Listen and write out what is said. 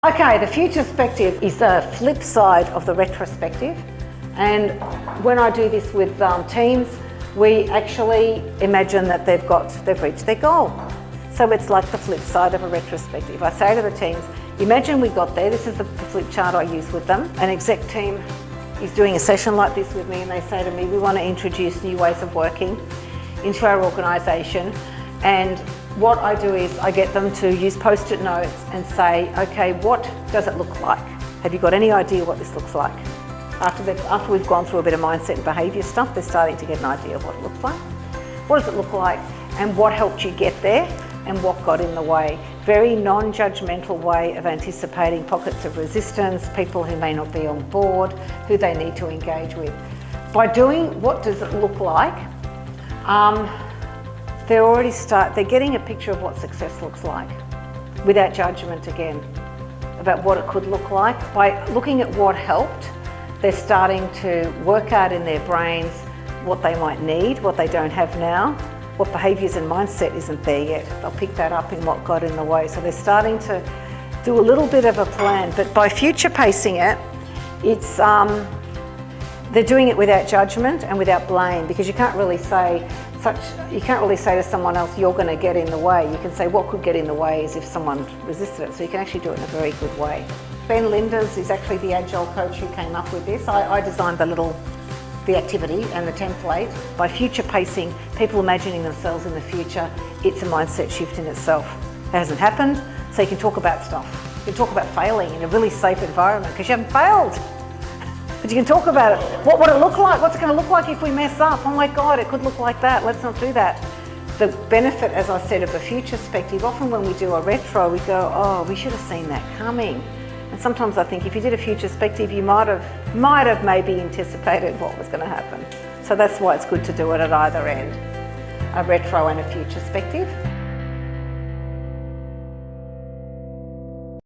Okay, the future perspective is the flip side of the retrospective, and when I do this with teams, we actually imagine that they've reached their goal. So it's like the flip side of a retrospective. I say to the teams, imagine we got there. This is the flip chart I use with them. An exec team is doing a session like this with me, and they say to me, we want to introduce new ways of working into our organisation. And what I do is I get them to use post-it notes and say, okay, what does it look like? Have you got any idea what this looks like? After we've gone through a bit of mindset and behaviour stuff, they're starting to get an idea of what it looks like. What does it look like, and what helped you get there, and what got in the way? Very non-judgmental way of anticipating pockets of resistance, people who may not be on board, who they need to engage with. By doing what does it look like, they're getting a picture of what success looks like, without judgment again, about what it could look like. By looking at what helped, they're starting to work out in their brains what they might need, what they don't have now, what behaviours and mindset isn't there yet. They'll pick that up in what got in the way. So they're starting to do a little bit of a plan, but by future pacing it, they're doing it without judgment and without blame, because you can't really say to someone else, you're going to get in the way. You can say what could get in the way is if someone resisted it. So you can actually do it in a very good way. Ben Linders is actually the Agile coach who came up with this. I designed the activity and the template. By future pacing, people imagining themselves in the future, it's a mindset shift in itself. It hasn't happened, so you can talk about stuff. You can talk about failing in a really safe environment because you haven't failed. But you can talk about it. What would it look like? What's it going to look like if we mess up? Oh my God, it could look like that. Let's not do that. The benefit, as I said, of a future perspective, often when we do a retro, we go, oh, we should have seen that coming. And sometimes I think if you did a future perspective, you might have maybe anticipated what was going to happen. So that's why it's good to do it at either end, a retro and a future perspective.